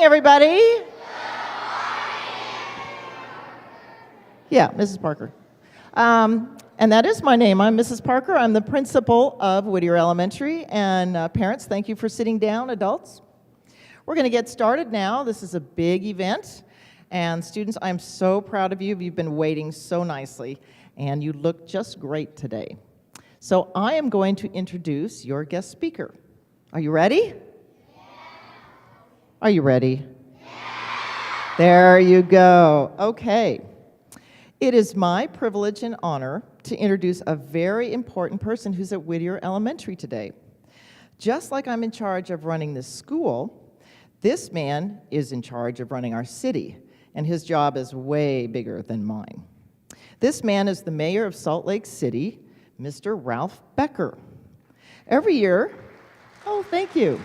morning, everybody. Yeah, Mrs. Parker. And that is my name. I'm Mrs. Parker. I'm the principal of Whittier Elementary. And parents, thank you for sitting down. Adults, we're going to get started now. This is a big event. And students, I'm so proud of you. You've been waiting so nicely. And you look just great today. So I am going to introduce your guest speaker. Are you ready? Yeah. Are you ready? Yeah. There you go. Okay. It is my privilege and honor to introduce a very important person who's at Whittier Elementary today. Just like I'm in charge of running this school, this man is in charge of running our city, and his job is way bigger than mine. This man is the mayor of Salt Lake City, Mr. Ralph Becker. Every year, oh, thank you.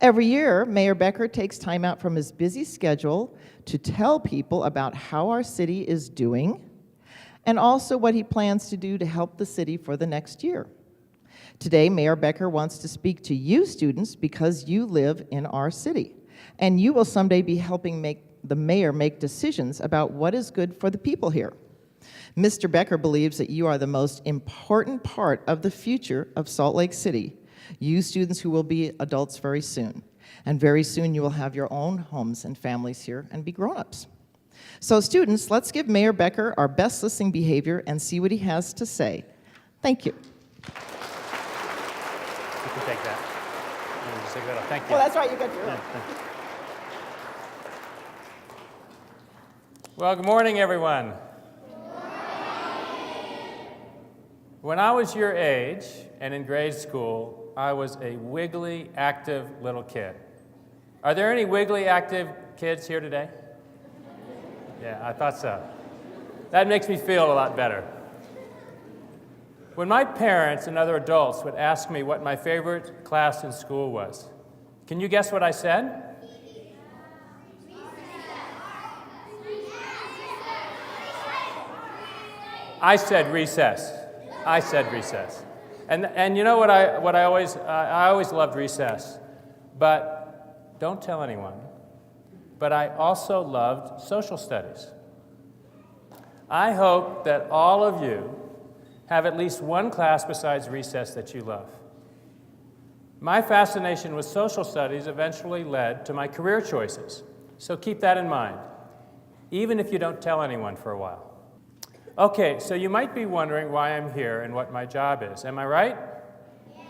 Every year, Mayor Becker takes time out from his busy schedule to tell people about how our city is doing and also what he plans to do to help the city for the next year. Today, Mayor Becker wants to speak to you students because you live in our city, and you will someday be helping the mayor make decisions about what is good for the people here. Mr. Becker believes that you are the most important part of the future of Salt Lake City. You students who will be adults very soon. And very soon you will have your own homes and families here and be grown-ups. So students, let's give Mayor Becker our best listening behavior and see what he has to say. Thank you. You can take that. You can just take that off. Thank you. Well, that's right, you got your own. Yeah, well, good morning, everyone. When I was your age and in grade school, I was a wiggly, active little kid. Are there any wiggly, active kids here today? Yeah, I thought so. That makes me feel a lot better. When my parents and other adults would ask me what my favorite class in school was, can you guess what I said? I said recess. I said recess. And you know what I always loved recess, but don't tell anyone. But I also loved social studies. I hope that all of you have at least one class besides recess that you love. My fascination with social studies eventually led to my career choices, so keep that in mind, even if you don't tell anyone for a while. Okay, so you might be wondering why I'm here and what my job is. Am I right? Yes.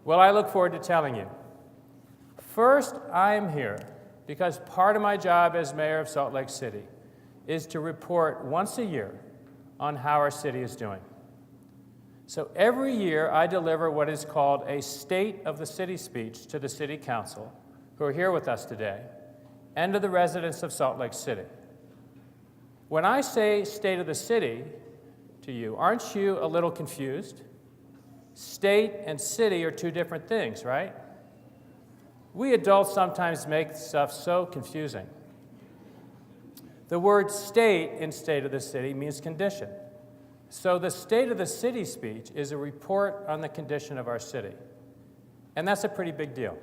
Well, I look forward to telling you. First, I am here because part of my job as mayor of Salt Lake City is to report once a year on how our city is doing. So every year, I deliver what is called a State of the City speech to the City Council, who are here with us today, and to the residents of Salt Lake City. When I say State of the City to you, aren't you a little confused? State and city are two different things, right? We adults sometimes make stuff so confusing. The word state in State of the City means condition. So the State of the City speech is a report on the condition of our city. And that's a pretty big deal.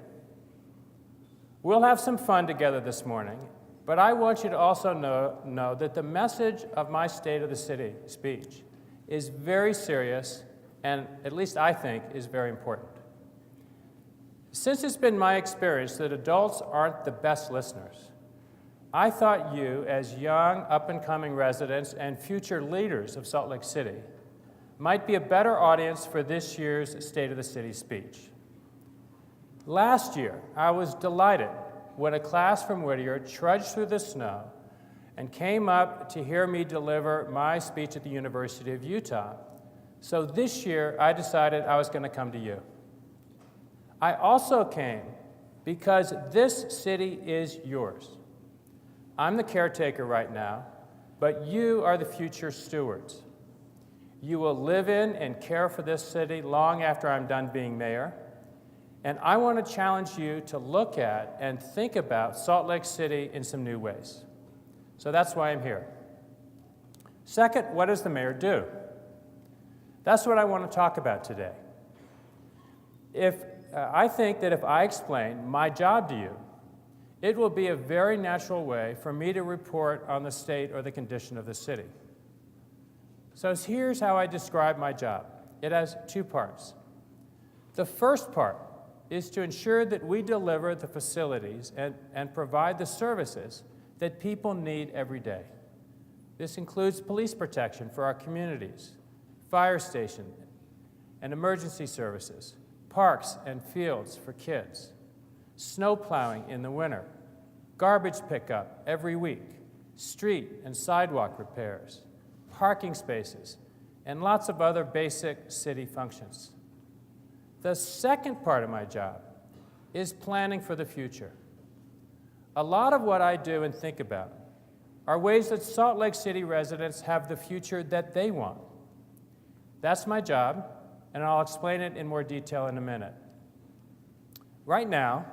We'll have some fun together this morning. But I want you to also know that the message of my State of the City speech is very serious and, at least I think, is very important. Since it's been my experience that adults aren't the best listeners, I thought you, as young, up-and-coming residents and future leaders of Salt Lake City, might be a better audience for this year's State of the City speech. Last year, I was delighted when a class from Whittier trudged through the snow and came up to hear me deliver my speech at the University of Utah. So this year, I decided I was going to come to you. I also came because this city is yours. I'm the caretaker right now, but you are the future stewards. You will live in and care for this city long after I'm done being mayor. And I want to challenge you to look at and think about Salt Lake City in some new ways. So that's why I'm here. Second, what does the mayor do? That's what I want to talk about today. I think that if I explain my job to you, it will be a very natural way for me to report on the state or the condition of the city. So here's how I describe my job. It has two parts. The first part is to ensure that we deliver the facilities and provide the services that people need every day. This includes police protection for our communities, fire station and emergency services, parks and fields for kids, snow plowing in the winter, garbage pickup every week, street and sidewalk repairs, parking spaces, and lots of other basic city functions. The second part of my job is planning for the future. A lot of what I do and think about are ways that Salt Lake City residents have the future that they want. That's my job, and I'll explain it in more detail in a minute. Right now,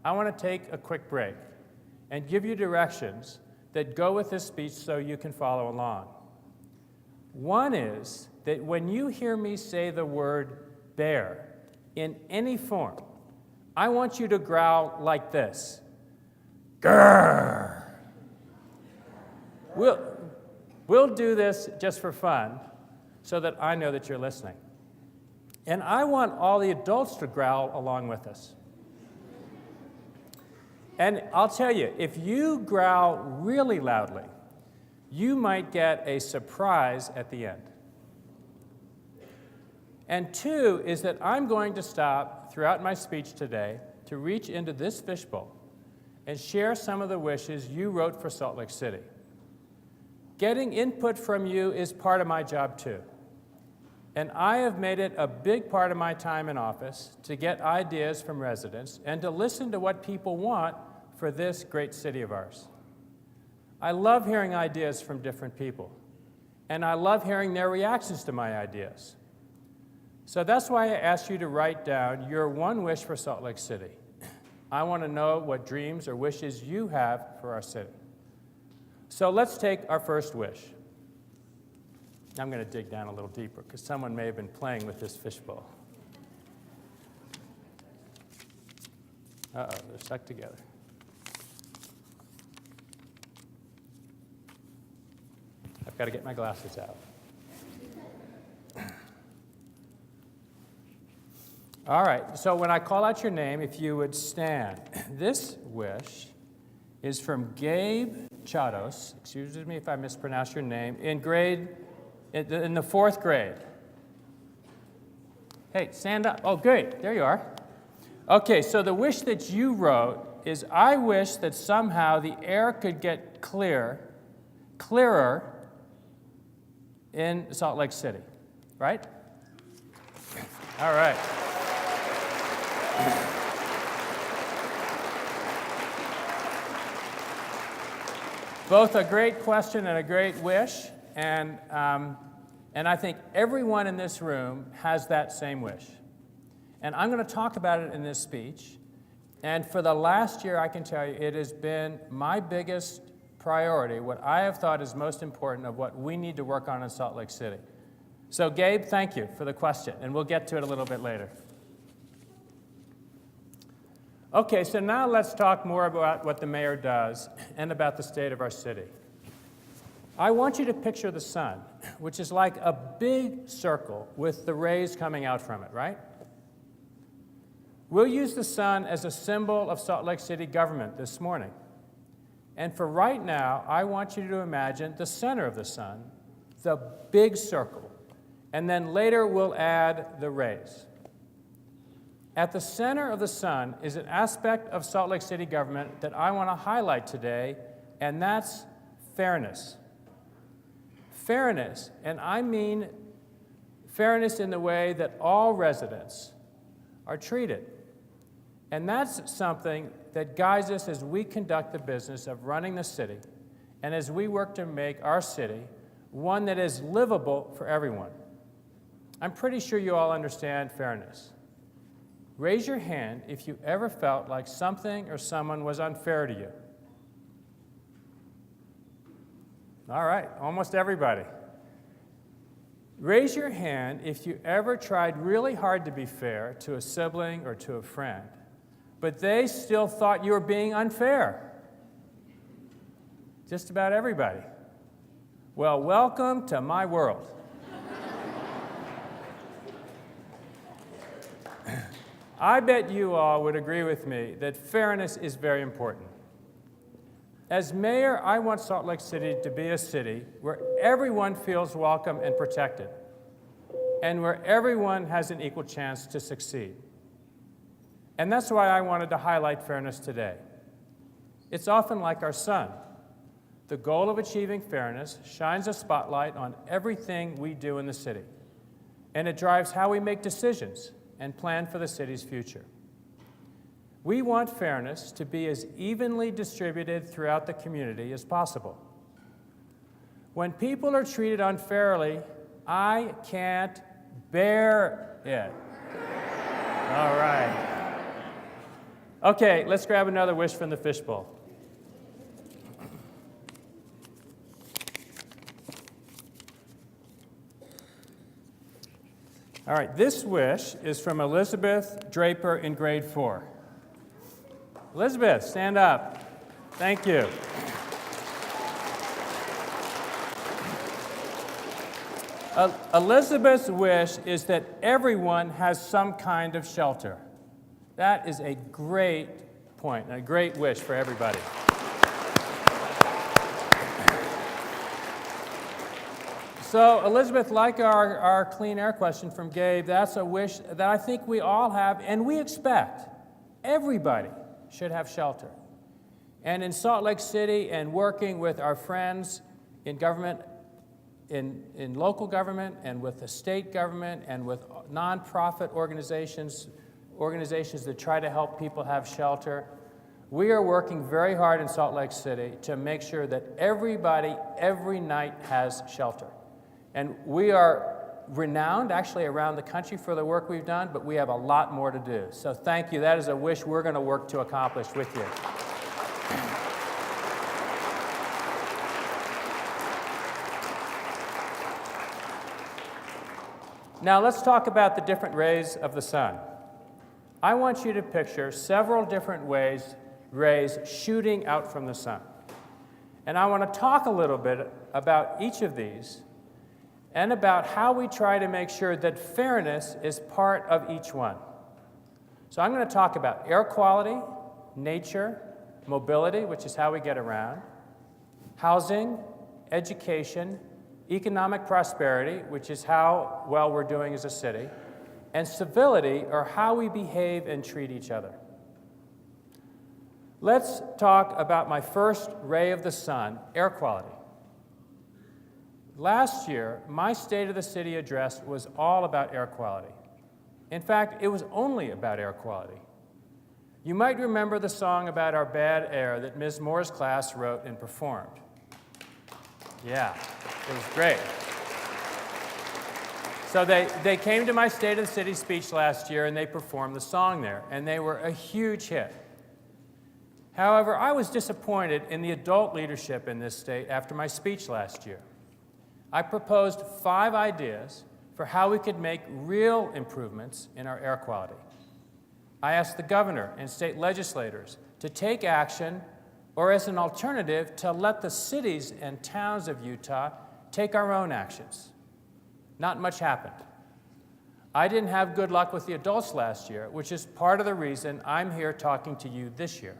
I want to take a quick break and give you directions that go with this speech so you can follow along. One is that when you hear me say the word bear in any form, I want you to growl like this. Grrr. We'll do this just for fun so that I know that you're listening. And I want all the adults to growl along with us. And I'll tell you, if you growl really loudly, you might get a surprise at the end. And two is that I'm going to stop throughout my speech today to reach into this fishbowl and share some of the wishes you wrote for Salt Lake City. Getting input from you is part of my job too. And I have made it a big part of my time in office to get ideas from residents and to listen to what people want for this great city of ours. I love hearing ideas from different people, and I love hearing their reactions to my ideas. So that's why I asked you to write down your one wish for Salt Lake City. I want to know what dreams or wishes you have for our city. So let's take our first wish. I'm going to dig down a little deeper because someone may have been playing with this fishbowl. Uh-oh, they're stuck together. I've got to get my glasses out. All right, so when I call out your name, if you would stand. This wish is from Gabe Chados, excuse me if I mispronounce your name, in the fourth grade. Hey, stand up. Oh, great, there you are. Okay, so the wish that you wrote is, I wish that somehow the air could get clearer in Salt Lake City, right? All right. Both a great question and a great wish, and I think everyone in this room has that same wish. And I'm going to talk about it in this speech, and for the last year, I can tell you, it has been my biggest priority, what I have thought is most important of what we need to work on in Salt Lake City. So Gabe, thank you for the question, and we'll get to it a little bit later. Okay, so now let's talk more about what the mayor does and about the state of our city. I want you to picture the sun, which is like a big circle with the rays coming out from it, right? We'll use the sun as a symbol of Salt Lake City government this morning. And for right now, I want you to imagine the center of the sun, the big circle, and then later we'll add the rays. At the center of the sun is an aspect of Salt Lake City government that I want to highlight today, and that's fairness. Fairness, and I mean fairness in the way that all residents are treated. And that's something that guides us as we conduct the business of running the city and as we work to make our city one that is livable for everyone. I'm pretty sure you all understand fairness. Raise your hand if you ever felt like something or someone was unfair to you. All right, almost everybody. Raise your hand if you ever tried really hard to be fair to a sibling or to a friend, but they still thought you were being unfair. Just about everybody. Well, welcome to my world. I bet you all would agree with me that fairness is very important. As mayor, I want Salt Lake City to be a city where everyone feels welcome and protected, and where everyone has an equal chance to succeed. And that's why I wanted to highlight fairness today. It's often like our sun. The goal of achieving fairness shines a spotlight on everything we do in the city, and it drives how we make decisions and plan for the city's future. We want fairness to be as evenly distributed throughout the community as possible. When people are treated unfairly, I can't bear it. All right. Okay, let's grab another wish from the fishbowl. All right, this wish is from Elizabeth Draper in grade 4. Elizabeth, stand up. Thank you. Elizabeth's wish is that everyone has some kind of shelter. That is a great point, a great wish for everybody. So, Elizabeth, like our clean air question from Gabe, that's a wish that I think we all have, and we expect. Everybody should have shelter. And in Salt Lake City, and working with our friends in government, in local government, and with the state government, and with nonprofit organizations that try to help people have shelter, we are working very hard in Salt Lake City to make sure that everybody, every night, has shelter. And we are renowned, actually, around the country for the work we've done, but we have a lot more to do. So thank you. That is a wish we're going to work to accomplish with you. Now let's talk about the different rays of the sun. I want you to picture several different rays shooting out from the sun. And I want to talk a little bit about each of these and about how we try to make sure that fairness is part of each one. So I'm going to talk about air quality, nature, mobility, which is how we get around, housing, education, economic prosperity, which is how well we're doing as a city, and civility, or how we behave and treat each other. Let's talk about my first ray of the sun, air quality. Last year, my State of the City address was all about air quality. In fact, it was only about air quality. You might remember the song about our bad air that Ms. Moore's class wrote and performed. Yeah, it was great. So they came to my State of the City speech last year and they performed the song there, and they were a huge hit. However, I was disappointed in the adult leadership in this state after my speech last year. I proposed 5 ideas for how we could make real improvements in our air quality. I asked the governor and state legislators to take action, or as an alternative, to let the cities and towns of Utah take our own actions. Not much happened. I didn't have good luck with the adults last year, which is part of the reason I'm here talking to you this year.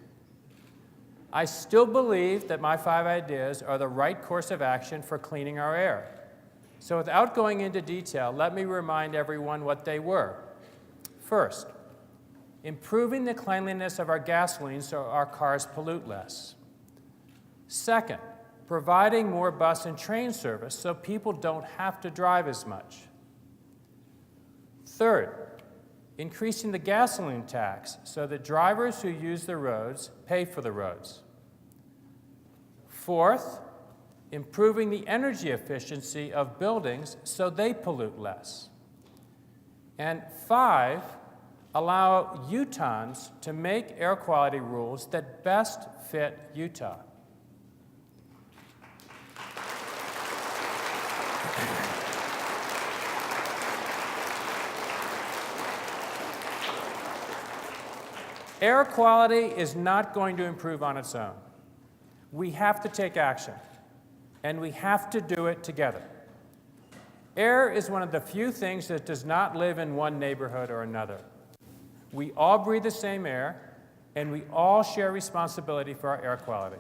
I still believe that my 5 ideas are the right course of action for cleaning our air. So without going into detail, let me remind everyone what they were. First, improving the cleanliness of our gasoline so our cars pollute less. Second, providing more bus and train service so people don't have to drive as much. Third, increasing the gasoline tax so that drivers who use the roads pay for the roads. Fourth, improving the energy efficiency of buildings so they pollute less. And 5, allow Utahns to make air quality rules that best fit Utah. Air quality is not going to improve on its own. We have to take action, and we have to do it together. Air is one of the few things that does not live in one neighborhood or another. We all breathe the same air, and we all share responsibility for our air quality.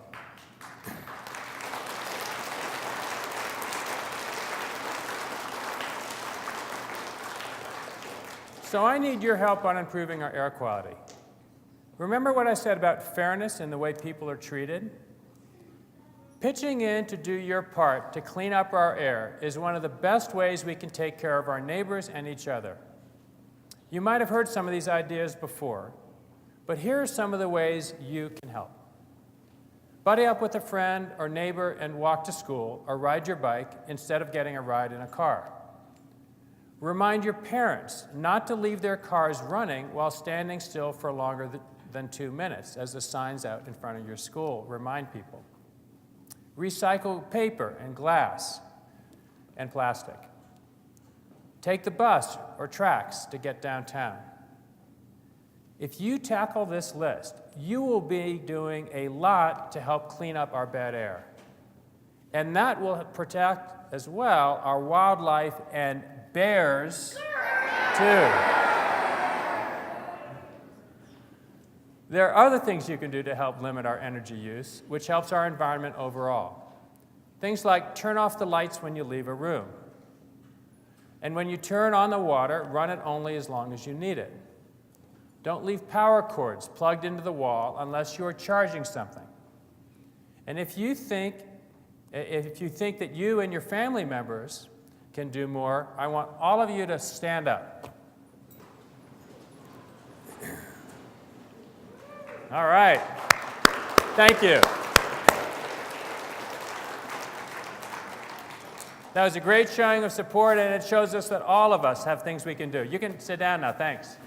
So I need your help on improving our air quality. Remember what I said about fairness in the way people are treated? Pitching in to do your part to clean up our air is one of the best ways we can take care of our neighbors and each other. You might have heard some of these ideas before, but here are some of the ways you can help. Buddy up with a friend or neighbor and walk to school or ride your bike instead of getting a ride in a car. Remind your parents not to leave their cars running while standing still for longer than 2 minutes, as the signs out in front of your school remind people. Recycle paper and glass and plastic. Take the bus or tracks to get downtown. If you tackle this list, you will be doing a lot to help clean up our bad air. And that will protect, as well, our wildlife and bears, too. There are other things you can do to help limit our energy use, which helps our environment overall. Things like turn off the lights when you leave a room. And when you turn on the water, run it only as long as you need it. Don't leave power cords plugged into the wall unless you're charging something. And if you think that you and your family members can do more, I want all of you to stand up. All right. Thank you. That was a great showing of support, and it shows us that all of us have things we can do. You can sit down now. Thanks.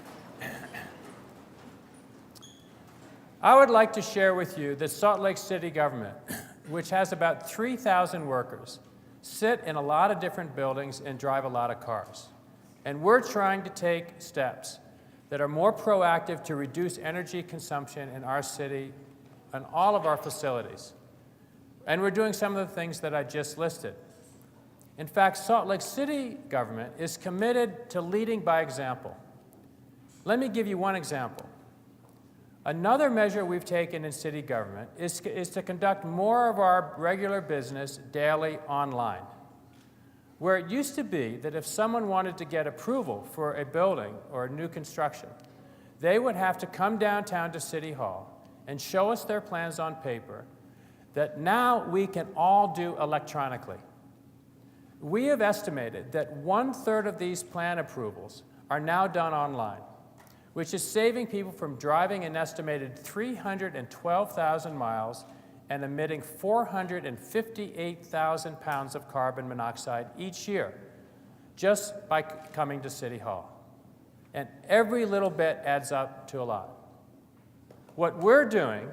I would like to share with you that Salt Lake City government, which has about 3,000 workers, sit in a lot of different buildings and drive a lot of cars. And we're trying to take steps that are more proactive to reduce energy consumption in our city and all of our facilities. And we're doing some of the things that I just listed. In fact, Salt Lake City government is committed to leading by example. Let me give you one example. Another measure we've taken in city government is to conduct more of our regular business daily online. Where it used to be that if someone wanted to get approval for a building or a new construction, they would have to come downtown to City Hall and show us their plans on paper, that now we can all do electronically. We have estimated that 1/3 of these plan approvals are now done online, which is saving people from driving an estimated 312,000 miles and emitting 458,000 pounds of carbon monoxide each year, just by coming to City Hall. And every little bit adds up to a lot. What we're doing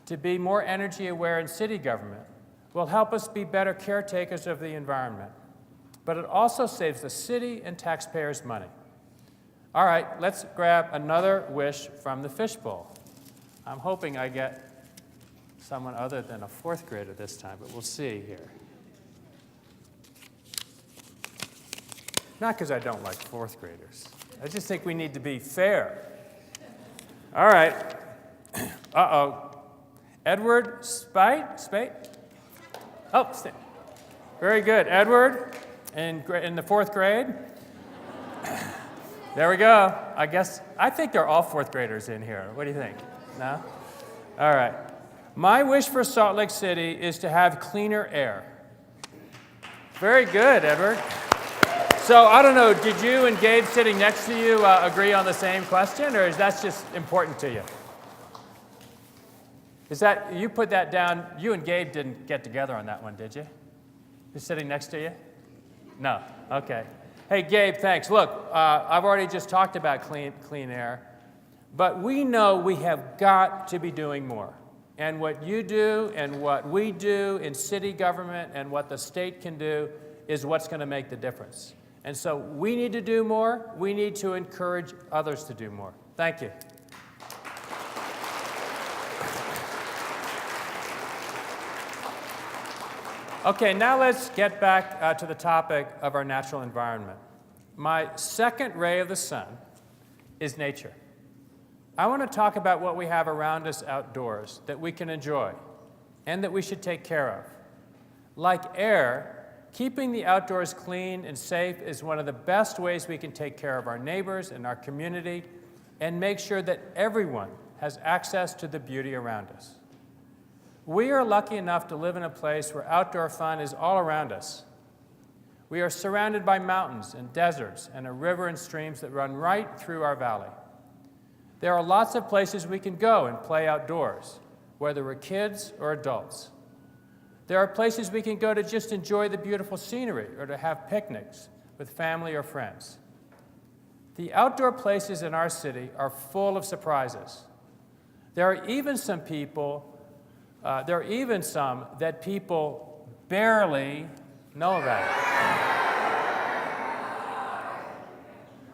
to be more energy aware in city government will help us be better caretakers of the environment, but it also saves the city and taxpayers money. All right, let's grab another wish from the fishbowl. I'm hoping I get someone other than a 4th grader this time, but we'll see here. Not because I don't like 4th graders. I just think we need to be fair. All right. Uh-oh. Edward Spate? Oh, very good. Edward, in the 4th grade. There we go. I think they're all 4th graders in here. What do you think? No? All right. My wish for Salt Lake City is to have cleaner air. Very good, Edward. So I don't know, did you and Gabe sitting next to you agree on the same question, or is that just important to you? Is that, you put that down, you and Gabe didn't get together on that one, did you? Who's sitting next to you? No, okay. Hey, Gabe, thanks. Look, I've already just talked about clean air, but we know we have got to be doing more. And what you do and what we do in city government and what the state can do is what's going to make the difference. And so we need to do more. We need to encourage others to do more. Thank you. Okay, now let's get back to the topic of our natural environment. My second ray of the sun is nature. I want to talk about what we have around us outdoors that we can enjoy and that we should take care of. Like air, keeping the outdoors clean and safe is one of the best ways we can take care of our neighbors and our community and make sure that everyone has access to the beauty around us. We are lucky enough to live in a place where outdoor fun is all around us. We are surrounded by mountains and deserts and a river and streams that run right through our valley. There are lots of places we can go and play outdoors, whether we're kids or adults. There are places we can go to just enjoy the beautiful scenery or to have picnics with family or friends. The outdoor places in our city are full of surprises. There are even some that people barely know about.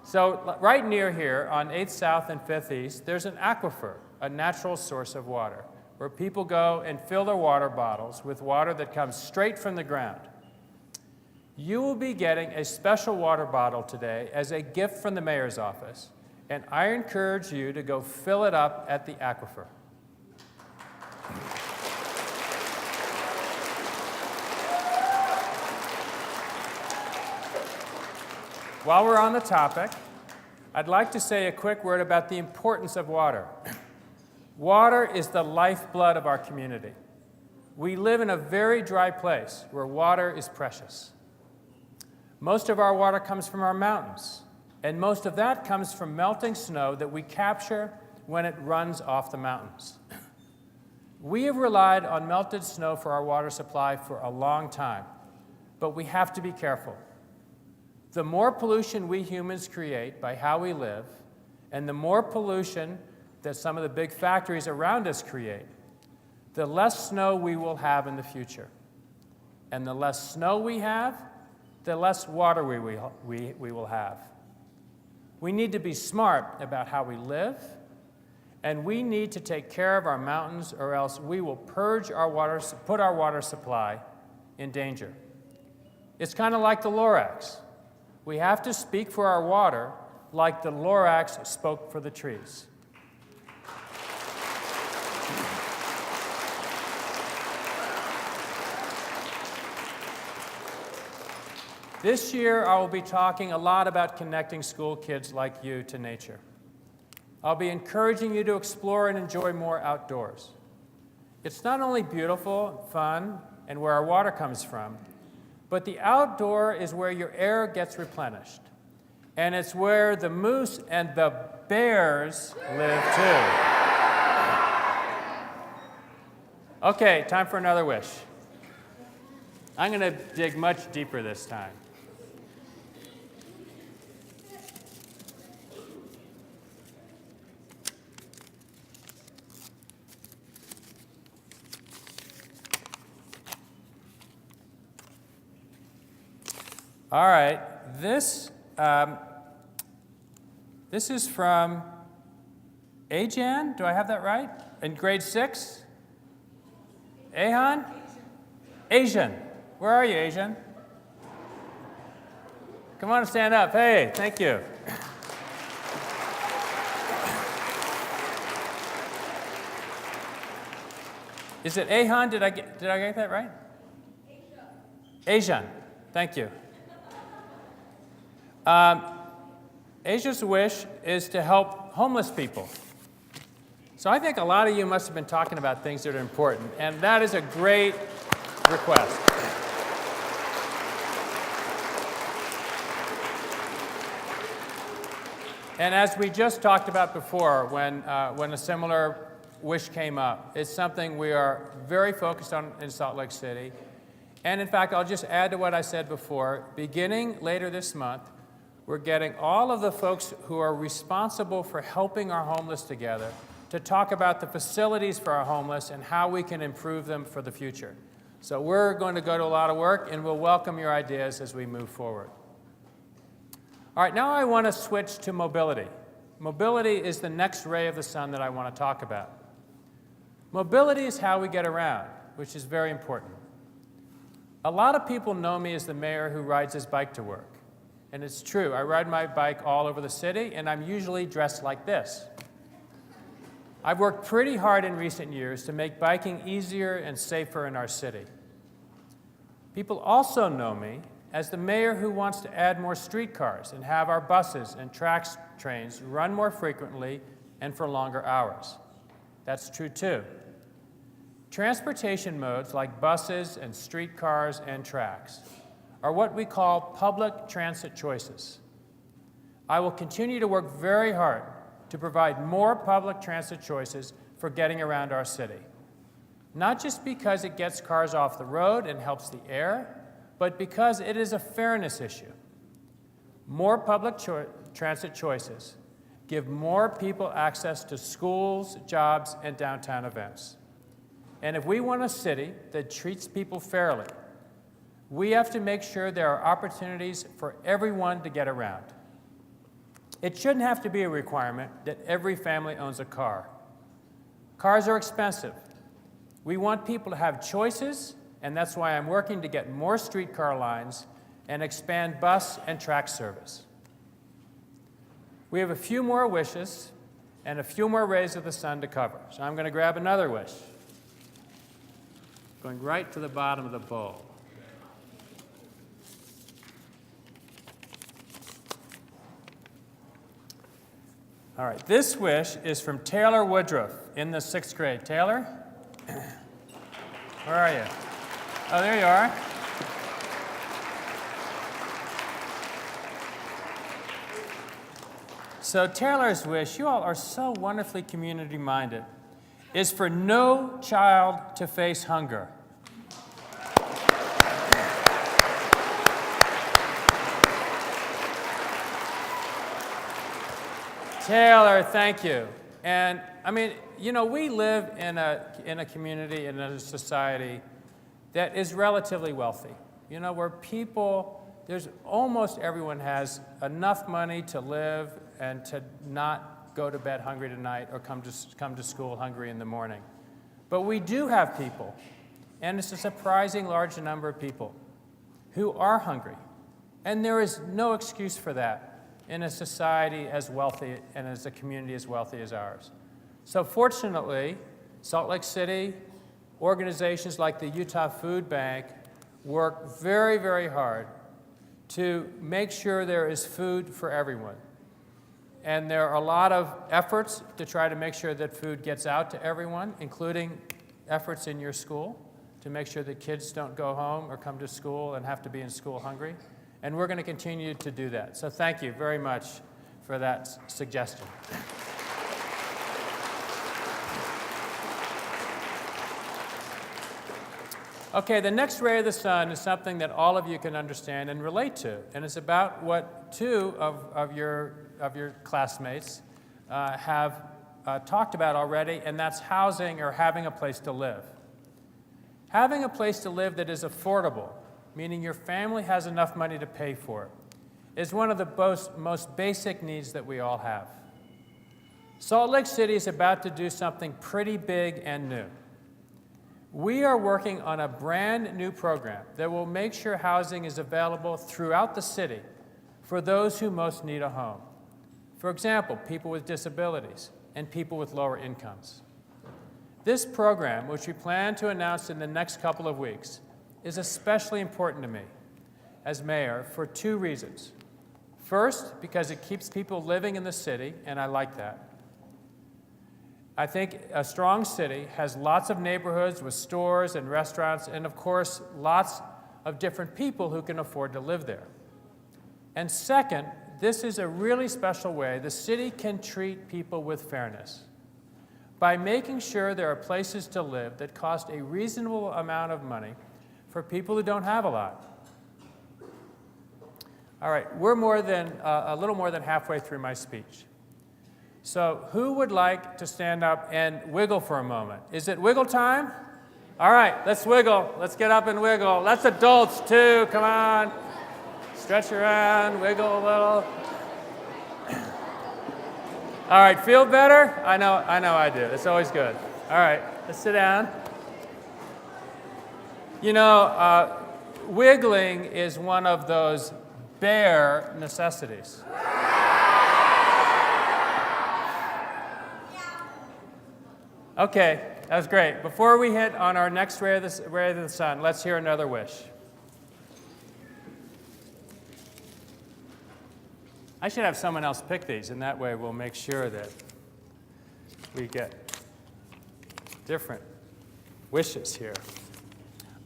So right near here on 8th South and 5th East, there's an aquifer, a natural source of water, where people go and fill their water bottles with water that comes straight from the ground. You will be getting a special water bottle today as a gift from the mayor's office, and I encourage you to go fill it up at the aquifer. While we're on the topic, I'd like to say a quick word about the importance of water. Water is the lifeblood of our community. We live in a very dry place where water is precious. Most of our water comes from our mountains, and most of that comes from melting snow that we capture when it runs off the mountains. We have relied on melted snow for our water supply for a long time, but we have to be careful. The more pollution we humans create by how we live, and the more pollution that some of the big factories around us create, the less snow we will have in the future. And the less snow we have, the less water we will have. We need to be smart about how we live, and we need to take care of our mountains, or else we will put our water supply in danger. It's kind of like the Lorax. We have to speak for our water like the Lorax spoke for the trees. This year, I will be talking a lot about connecting school kids like you to nature. I'll be encouraging you to explore and enjoy more outdoors. It's not only beautiful, fun, and where our water comes from, but the outdoor is where your air gets replenished. And it's where the moose and the bears live too. Okay, time for another wish. I'm going to dig much deeper this time. All right, this is from Ajan. Do I have that right? In grade 6? Ahan? Asian. Where are you, Asian? Come on and stand up. Hey, thank you. Is it Ahan? Did I get that right? Asian. Thank you. Asia's wish is to help homeless people. So I think a lot of you must have been talking about things that are important, and that is a great request. And as we just talked about before, when a similar wish came up, it's something we are very focused on in Salt Lake City. And in fact, I'll just add to what I said before. Beginning later this month, we're getting all of the folks who are responsible for helping our homeless together to talk about the facilities for our homeless and how we can improve them for the future. So we're going to go to a lot of work, and we'll welcome your ideas as we move forward. All right, now I want to switch to mobility. Mobility is the next ray of the sun that I want to talk about. Mobility is how we get around, which is very important. A lot of people know me as the mayor who rides his bike to work. And it's true, I ride my bike all over the city, and I'm usually dressed like this. I've worked pretty hard in recent years to make biking easier and safer in our city. People also know me as the mayor who wants to add more streetcars and have our buses and trains run more frequently and for longer hours. That's true too. Transportation modes like buses and streetcars and tracks are what we call public transit choices. I will continue to work very hard to provide more public transit choices for getting around our city. Not just because it gets cars off the road and helps the air, but because it is a fairness issue. More public transit choices give more people access to schools, jobs, and downtown events. And if we want a city that treats people fairly, we have to make sure there are opportunities for everyone to get around. It shouldn't have to be a requirement that every family owns a car. Cars are expensive. We want people to have choices, and that's why I'm working to get more streetcar lines and expand bus and track service. We have a few more wishes and a few more rays of the sun to cover. So I'm going to grab another wish. Going right to the bottom of the bowl. All right, this wish is from Taylor Woodruff in the 6th grade. Taylor? Where are you? Oh, there you are. So Taylor's wish, you all are so wonderfully community-minded, is for no child to face hunger. Taylor, thank you. And I mean, you know, we live in a community, in a society that is relatively wealthy. You know, where almost everyone has enough money to live and to not go to bed hungry tonight or come to school hungry in the morning. But we do have people, and it's a surprising large number of people, who are hungry. And there is no excuse for that in a society as wealthy and as a community as wealthy as ours. So fortunately, Salt Lake City, organizations like the Utah Food Bank work very, very hard to make sure there is food for everyone. And there are a lot of efforts to try to make sure that food gets out to everyone, including efforts in your school to make sure that kids don't go home or come to school and have to be in school hungry. And we're going to continue to do that. So thank you very much for that suggestion. Okay, the next ray of the sun is something that all of you can understand and relate to. And it's about what two of your classmates have talked about already, and that's housing or having a place to live. Having a place to live that is affordable, meaning your family has enough money to pay for it, is one of the most basic needs that we all have. Salt Lake City is about to do something pretty big and new. We are working on a brand new program that will make sure housing is available throughout the city for those who most need a home. For example, people with disabilities and people with lower incomes. This program, which we plan to announce in the next couple of weeks, is especially important to me as mayor for two reasons. First, because it keeps people living in the city, and I like that. I think a strong city has lots of neighborhoods with stores and restaurants, and of course, lots of different people who can afford to live there. And second, this is a really special way the city can treat people with fairness by making sure there are places to live that cost a reasonable amount of money for people who don't have a lot. All right, we're a little more than halfway through my speech. So who would like to stand up and wiggle for a moment? Is it wiggle time? All right, let's wiggle. Let's get up and wiggle. That's adults too, come on. Stretch around, wiggle a little. All right, feel better? I know I do. It's always good. All right, let's sit down. You know, wiggling is one of those bare necessities. Okay, that was great. Before we hit on our next ray of the sun, let's hear another wish. I should have someone else pick these, and that way we'll make sure that we get different wishes here.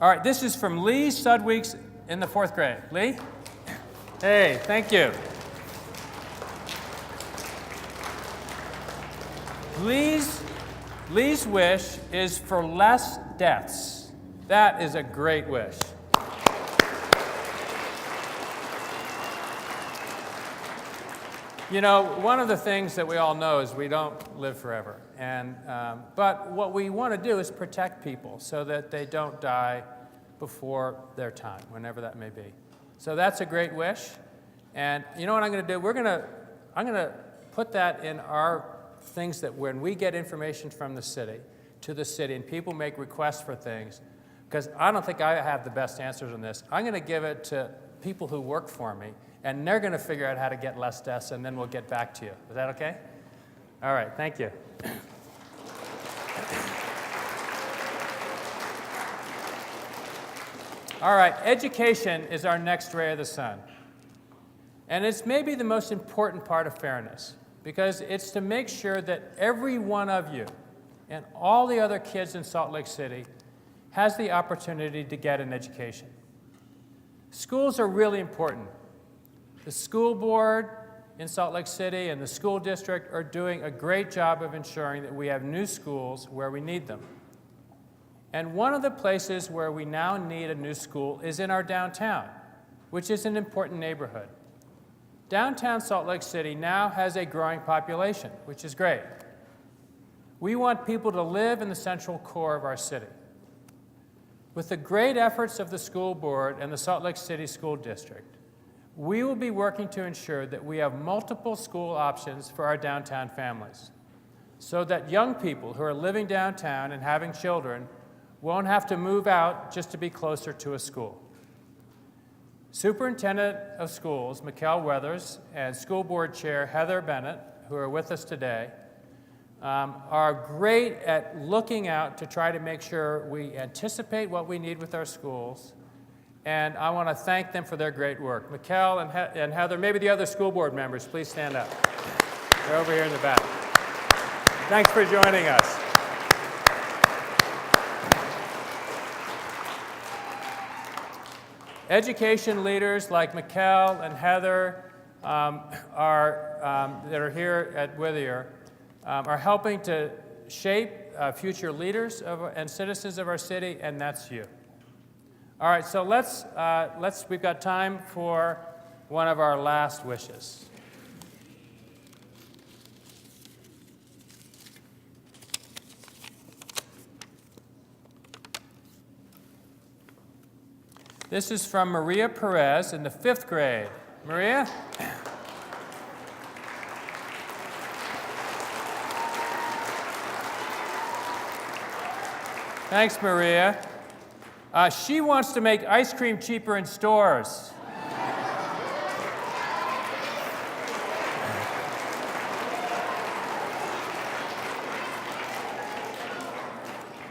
All right, this is from Lee Sudweeks in the 4th grade. Lee? Hey, thank you. Lee's wish is for less deaths. That is a great wish. You know, one of the things that we all know is we don't live forever. But what we want to do is protect people so that they don't die before their time, whenever that may be. So that's a great wish. And you know what I'm going to do? I'm going to put that in our things that when we get information from the city, to the city, and people make requests for things, because I don't think I have the best answers on this, I'm going to give it to people who work for me, and they're going to figure out how to get less deaths, and then we'll get back to you. Is that okay? All right, thank you. All right, education is our next ray of the sun. And it's maybe the most important part of fairness, because it's to make sure that every one of you and all the other kids in Salt Lake City has the opportunity to get an education. Schools are really important. The school board in Salt Lake City and the school district are doing a great job of ensuring that we have new schools where we need them. And one of the places where we now need a new school is in our downtown, which is an important neighborhood. Downtown Salt Lake City now has a growing population, which is great. We want people to live in the central core of our city. With the great efforts of the school board and the Salt Lake City School District, we will be working to ensure that we have multiple school options for our downtown families, so that young people who are living downtown and having children won't have to move out just to be closer to a school. Superintendent of Schools, Mikkel Weathers, and School Board Chair Heather Bennett, who are with us today, are great at looking out to try to make sure we anticipate what we need with our schools. And I want to thank them for their great work. Mikkel and Heather, maybe the other school board members, please stand up. They're over here in the back. Thanks for joining us. Education leaders like Mikkel and Heather that are here at Whittier are helping to shape future leaders and citizens of our city, and that's you. All right, so we've got time for one of our last wishes. This is from Maria Perez in the 5th grade. Maria? Thanks, Maria. She wants to make ice cream cheaper in stores.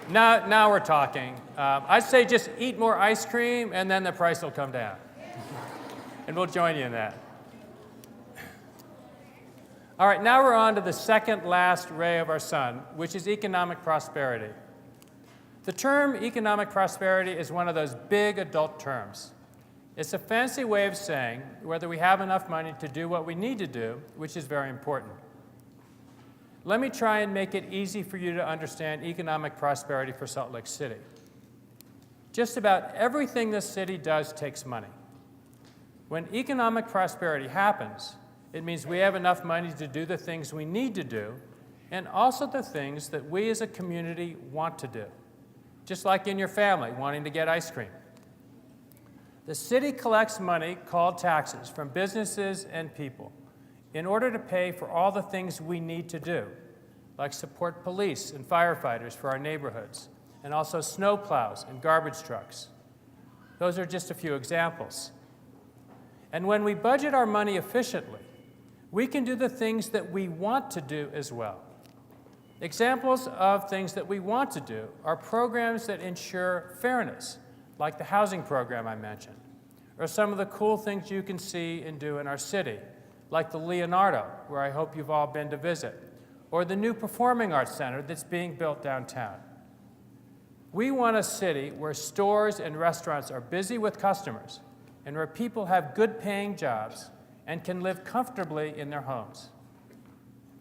Now we're talking. I'd say just eat more ice cream, and then the price will come down. And we'll join you in that. All right, now we're on to the second last ray of our sun, which is economic prosperity. The term economic prosperity is one of those big adult terms. It's a fancy way of saying whether we have enough money to do what we need to do, which is very important. Let me try and make it easy for you to understand economic prosperity for Salt Lake City. Just about everything this city does takes money. When economic prosperity happens, it means we have enough money to do the things we need to do, and also the things that we as a community want to do. Just like in your family, wanting to get ice cream. The city collects money called taxes from businesses and people. in order to pay for all the things we need to do, like support police and firefighters for our neighborhoods, and also snow plows and garbage trucks. Those are just a few examples. And when we budget our money efficiently, we can do the things that we want to do as well. Examples of things that we want to do are programs that ensure fairness, like the housing program I mentioned, or some of the cool things you can see and do in our city, like the Leonardo, where I hope you've all been to visit, or the new Performing Arts Center that's being built downtown. We want a city where stores and restaurants are busy with customers and where people have good-paying jobs and can live comfortably in their homes.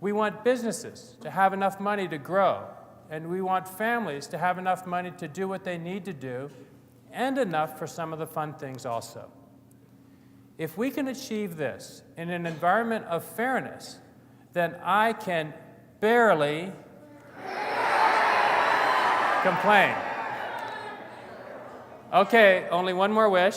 We want businesses to have enough money to grow, and we want families to have enough money to do what they need to do, and enough for some of the fun things also. If we can achieve this in an environment of fairness, then I can barely complain. Okay, only one more wish.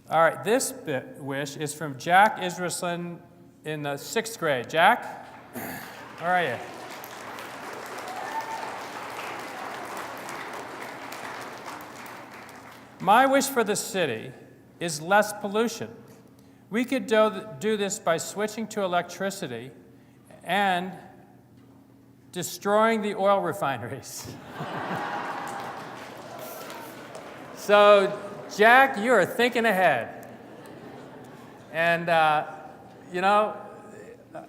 All right, this wish is from Jack Israelson in the 6th grade. Jack, where are you? My wish for the city is less pollution. We could do this by switching to electricity and destroying the oil refineries. So, Jack, you are thinking ahead. And,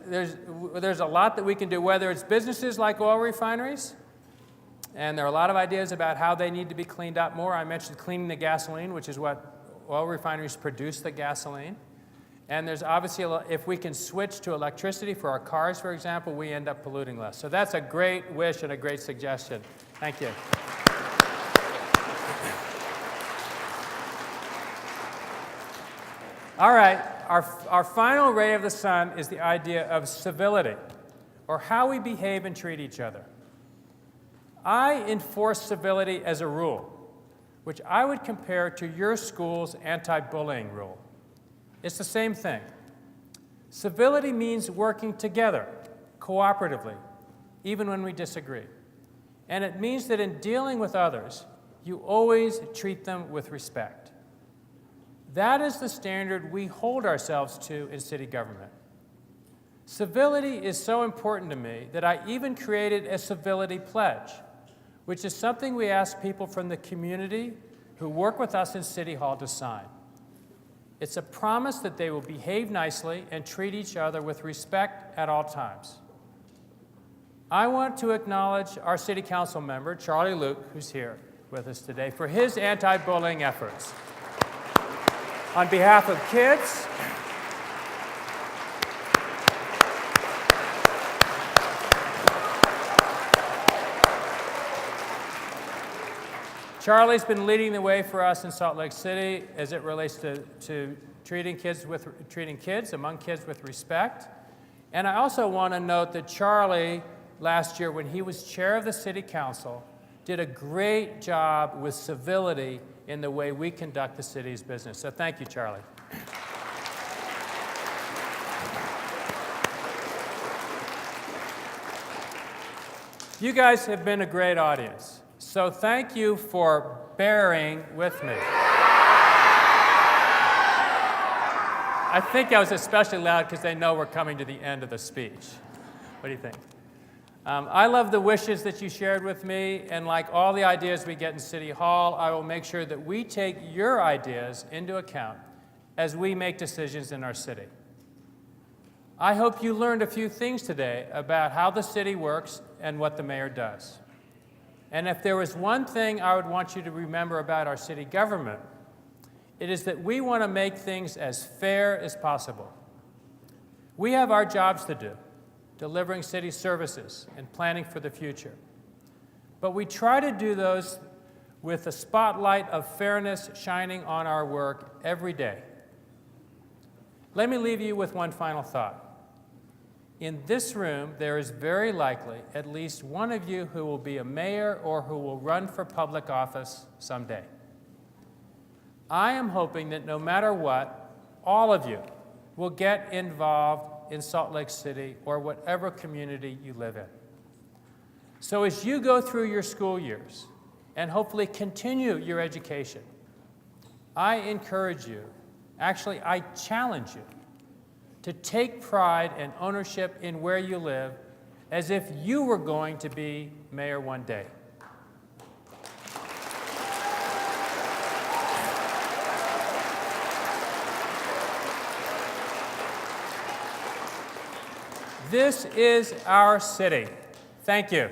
there's a lot that we can do, whether it's businesses like oil refineries, and there are a lot of ideas about how they need to be cleaned up more. I mentioned cleaning the gasoline, which is what oil refineries produce the gasoline. And there's obviously, if we can switch to electricity for our cars, for example, we end up polluting less. So that's a great wish and a great suggestion. Thank you. All right, our final ray of the sun is the idea of civility, or how we behave and treat each other. I enforce civility as a rule, which I would compare to your school's anti-bullying rule. It's the same thing. Civility means working together, cooperatively, even when we disagree. And it means that in dealing with others, you always treat them with respect. That is the standard we hold ourselves to in city government. Civility is so important to me that I even created a civility pledge, which is something we ask people from the community who work with us in City Hall to sign. It's a promise that they will behave nicely and treat each other with respect at all times. I want to acknowledge our City Council member, Charlie Luke, who's here with us today, for his anti-bullying efforts. On behalf of kids, Charlie's been leading the way for us in Salt Lake City as it relates to treating kids among kids with respect. And I also want to note that Charlie, last year when he was chair of the City Council, did a great job with civility in the way we conduct the city's business. So thank you, Charlie. You guys have been a great audience. So thank you for bearing with me. I think I was especially loud because they know we're coming to the end of the speech. What do you think? I love the wishes that you shared with me, and like all the ideas we get in City Hall, I will make sure that we take your ideas into account as we make decisions in our city. I hope you learned a few things today about how the city works and what the mayor does. And if there was one thing I would want you to remember about our city government, it is that we want to make things as fair as possible. We have our jobs to do, delivering city services and planning for the future. But we try to do those with the spotlight of fairness shining on our work every day. Let me leave you with one final thought. in this room, there is very likely at least one of you who will be a mayor or who will run for public office someday. I am hoping that no matter what, all of you will get involved in Salt Lake City or whatever community you live in. So as you go through your school years and hopefully continue your education, I encourage you, actually I challenge you, to take pride and ownership in where you live as if you were going to be mayor one day. This is our city. Thank you.